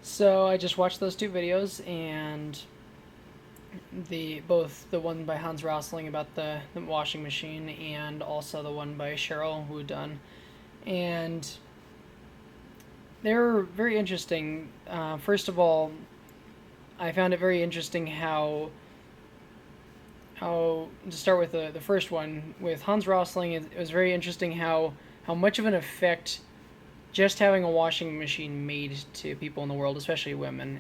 So I just watched those two videos, and both the one by Hans Rosling about the washing machine, and also the one by Sheryl WuDunn, and they're very interesting. First of all, I found it very interesting how to start with the first one with Hans Rosling. It was very interesting how much of an effect just having a washing machine made to people in the world, especially women,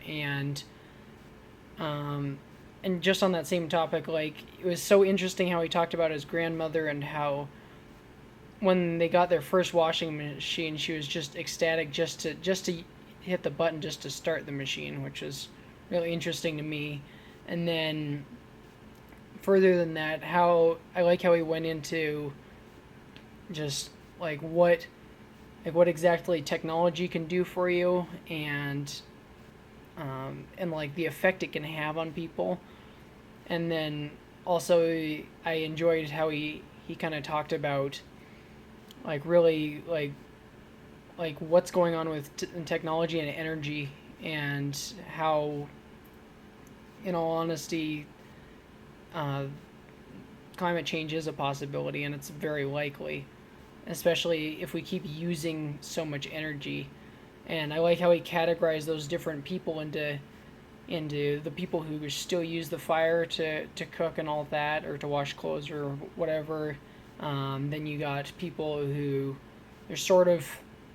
um, and just on that same topic, like it was so interesting how he talked about his grandmother and how when they got their first washing machine, she was just ecstatic just to hit the button just to start the machine, which was really interesting to me. And then further than that, how I like how he went into just like what exactly technology can do for you, and like the effect it can have on people. And then also I enjoyed how he kind of talked about like really like what's going on with technology and energy, and how in all honesty uh, climate change is a possibility, and it's very likely, especially if we keep using so much energy. And I like how he categorized those different people into the people who still use the fire to cook and all that, or to wash clothes or whatever. Then you got people who they're sort of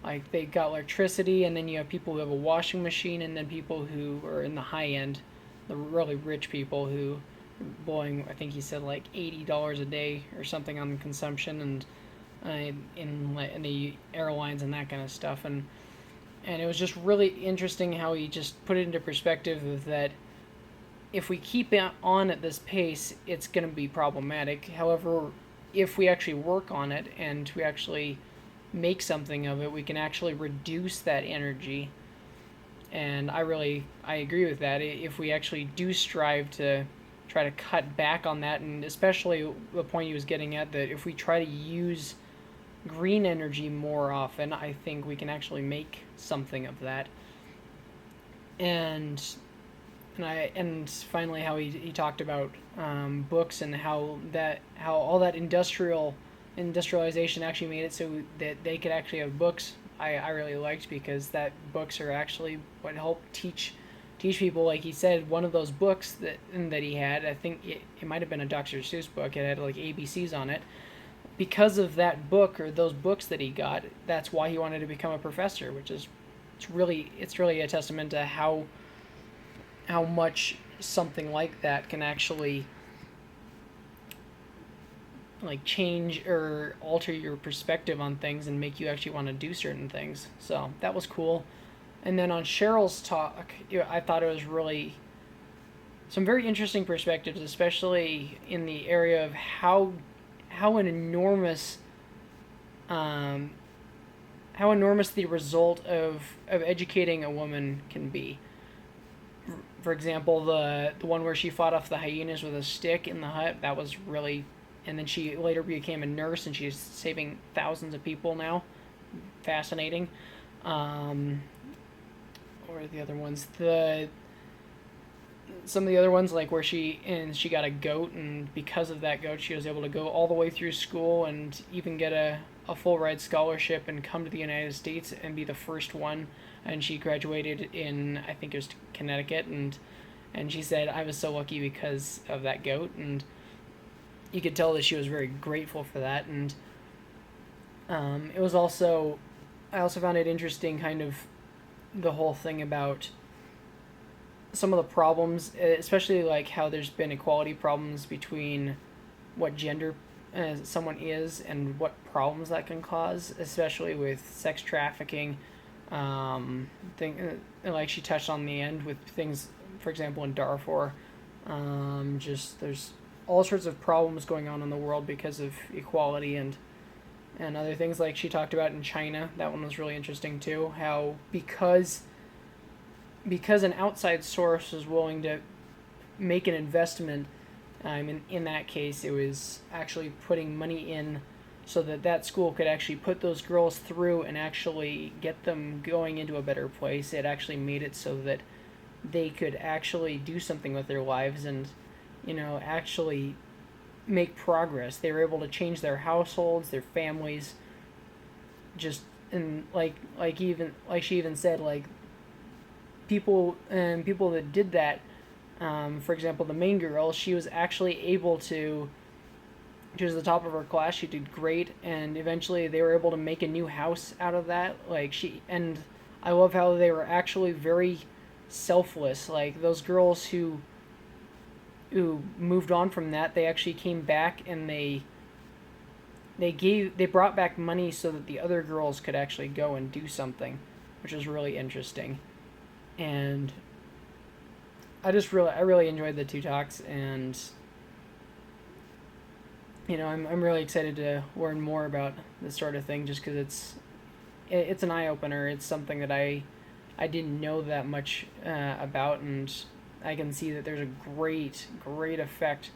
like they got electricity, and then you have people who have a washing machine, and then people who are in the high end, the really rich people who are blowing, I think he said like $80 a day or something on consumption, and in the airlines and that kind of stuff. And it was just really interesting how he just put it into perspective of that if we keep on at this pace, it's going to be problematic. However, if we actually work on it and we actually make something of it, we can actually reduce that energy. And I agree with that. If we actually do strive to try to cut back on that, and especially the point he was getting at, that if we try to use green energy more often, I think we can actually make something of that. And and finally he talked about books, and how all that industrialization actually made it so that they could actually have books. I really liked, because that books are actually what help teach people. Like he said, one of those books that he had, I think it might have been a Dr. Seuss book. It had like ABCs on it. Because of that book, or those books that he got, that's why he wanted to become a professor, which is it's really a testament to how much something like that can actually like change or alter your perspective on things and make you actually want to do certain things. So that was cool. And then on Cheryl's talk, I thought it was really some very interesting perspectives, especially in the area of how an enormous um, how enormous the result of educating a woman can be. For example, the one where she fought off the hyenas with a stick in the hut, that was really, and then she later became a nurse, and she's saving thousands of people now. Fascinating. Um, or the other ones, the some of the other ones, like where she got a goat, and because of that goat she was able to go all the way through school and even get a full ride scholarship and come to the United States and be the first one. And she graduated in, I think it was Connecticut, and she said, I was so lucky because of that goat. And you could tell that she was very grateful for that. And it was also, I also found it interesting, kind of the whole thing about some of the problems, especially like how there's been equality problems between what gender someone is and what problems that can cause, especially with sex trafficking. Like she touched on the end with things, for example, in Darfur. Just there's all sorts of problems going on in the world because of equality, and other things like she talked about in China. That one was really interesting too. How because an outside source is willing to make an investment, in that case, it was actually putting money in so that that school could actually put those girls through and actually get them going into a better place. It actually made it so that they could actually do something with their lives and, actually make progress. They were able to change their households, their families, just and like she even said, like people that did that. For example, the main girl, she was actually able to. She was the top of her class. She did great, and eventually they were able to make a new house out of that. I love how they were actually very selfless. Like those girls who moved on from that, they actually came back and they brought back money so that the other girls could actually go and do something, which is really interesting. And I really enjoyed the two talks, and I'm really excited to learn more about this sort of thing, just because it's an eye opener. It's something that I didn't know that much about, and I can see that there's a great effect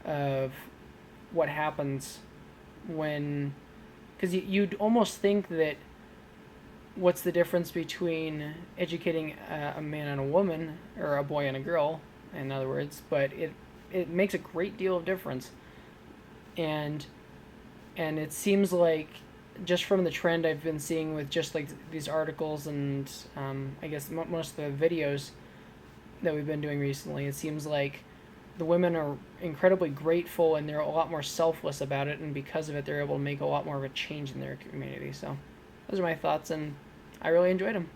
of what happens when, because you'd almost think that what's the difference between educating a man and a woman, or a boy and a girl, in other words, but it makes a great deal of difference. And and it seems like, just from the trend I've been seeing with just like these articles and I guess most of the videos that we've been doing recently, it seems like the women are incredibly grateful and they're a lot more selfless about it, and because of it, they're able to make a lot more of a change in their community. So, those are my thoughts, and I really enjoyed them.